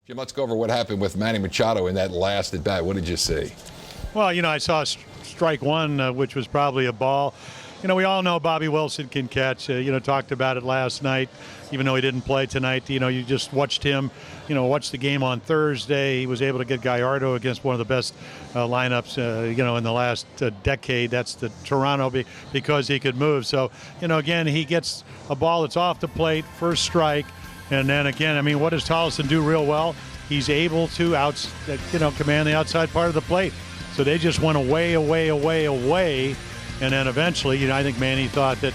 Jim, let's go over what happened with Manny Machado in that last at bat. What did you see? Well, I saw strike one, which was probably a ball. We all know Bobby Wilson can catch. Talked about it last night, even though he didn't play tonight. You just watched him, watched the game on Thursday. He was able to get Gallardo against one of the best lineups, in the last decade. That's the Toronto because he could move. So, again, he gets a ball that's off the plate, first strike. And then again, what does Tolleson do real well? He's able to command the outside part of the plate. So they just went away. And then eventually, I think Manny thought that,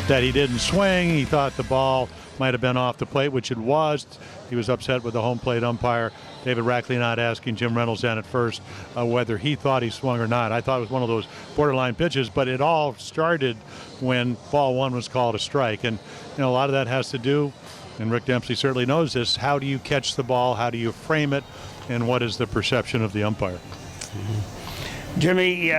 that he didn't swing. He thought the ball might have been off the plate, which it was. He was upset with the home plate umpire, David Rackley, not asking Jim Reynolds down at first whether he thought he swung or not. I thought it was one of those borderline pitches, but it all started when ball one was called a strike. And, a lot of that has to do, and Rick Dempsey certainly knows this, how do you catch the ball? How do you frame it? And what is the perception of the umpire? Jimmy,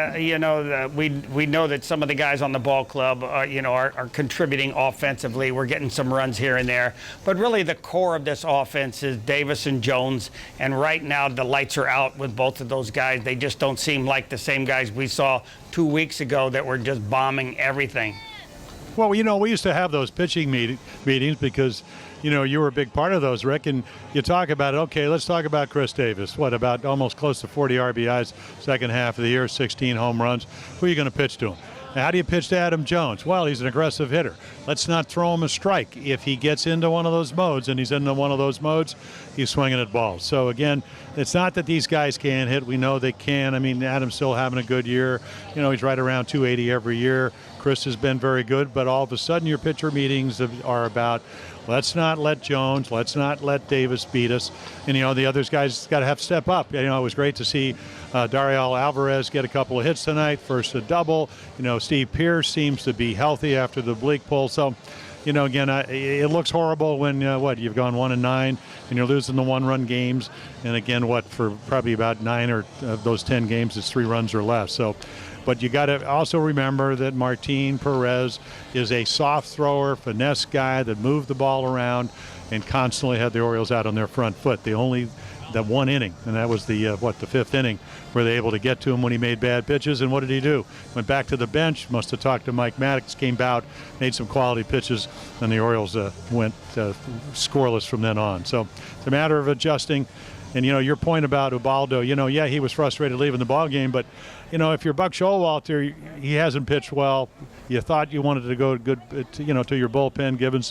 we know that some of the guys on the ball club, are contributing offensively. We're getting some runs here and there. But really the core of this offense is Davis and Jones. And right now the lights are out with both of those guys. They just don't seem like the same guys we saw 2 weeks ago that were just bombing everything. Well, we used to have those pitching meetings because, you were a big part of those, Rick, and you talk about it. Okay, let's talk about Chris Davis. What about almost close to 40 RBIs second half of the year, 16 home runs? Who are you going to pitch to him? How do you pitch to Adam Jones? Well, he's an aggressive hitter. Let's not throw him a strike. If he gets into one of those modes, and he's into one of those modes, he's swinging at balls. So, again, it's not that these guys can't hit. We know they can. Adam's still having a good year. He's right around 280 every year. Chris has been very good, but all of a sudden your pitcher meetings are about, let's not let Jones, let's not let Davis beat us. And, the other guys got to have to step up. It was great to see Dariel Alvarez get a couple of hits tonight, first a double. Steve Pearce seems to be healthy after the oblique pull. So, again, it looks horrible when, you've gone 1-9 and you're losing the one-run games. And again, for probably about 9 of those 10 games, it's 3 runs or less. So, but you got to also remember that Martin Perez is a soft thrower, finesse guy that moved the ball around and constantly had the Orioles out on their front foot. That one inning, and that was the fifth inning, were they able to get to him when he made bad pitches. And what did he do? Went back to the bench, must have talked to Mike Maddox, came out, made some quality pitches, and the Orioles went scoreless from then on. So it's a matter of adjusting. And, your point about Ubaldo, he was frustrated leaving the ball game, but, if you're Buck Showalter, he hasn't pitched well. You thought you wanted to go good, to your bullpen. Gibbons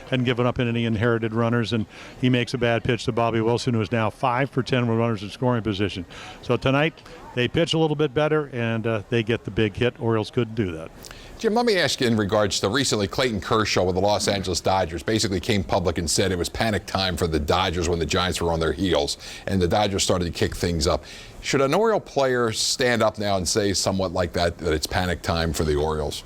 hadn't given up any inherited runners, and he makes a bad pitch to Bobby Wilson, who is now 5 for 10 with runners in scoring position. So tonight they pitch a little bit better, and they get the big hit. Orioles couldn't do that. Jim, let me ask you in regards to recently Clayton Kershaw with the Los Angeles Dodgers basically came public and said it was panic time for the Dodgers when the Giants were on their heels and the Dodgers started to kick things up. Should an Oriole player stand up now and say somewhat like that it's panic time for the Orioles?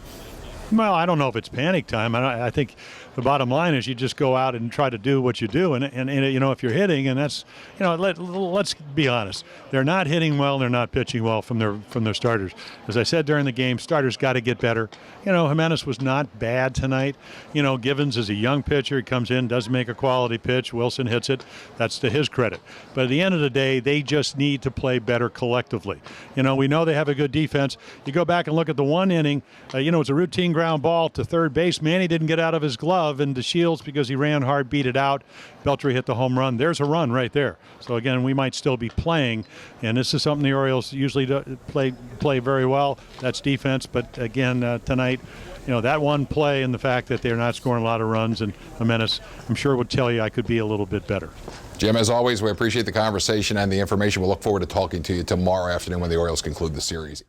Well, I don't know if it's panic time. I think the bottom line is you just go out and try to do what you do. And if you're hitting, and that's, let's be honest. They're not hitting well. They're not pitching well from their starters. As I said during the game, starters got to get better. Jimenez was not bad tonight. Givens is a young pitcher. He comes in, does make a quality pitch. Wilson hits it. That's to his credit. But at the end of the day, they just need to play better collectively. We know they have a good defense. You go back and look at the one inning, it's a routine ground ball to third base. Manny didn't get out of his glove, and DeShields, because he ran hard, beat it out. Beltry hit the home run. There's a run right there. So again, we might still be playing, and this is something the Orioles usually play very well. That's defense. But again, tonight, that one play and the fact that they're not scoring a lot of runs, and Jimenez, I'm sure would tell you I could be a little bit better. Jim, as always, we appreciate the conversation and the information. We'll look forward to talking to you tomorrow afternoon when the Orioles conclude the series.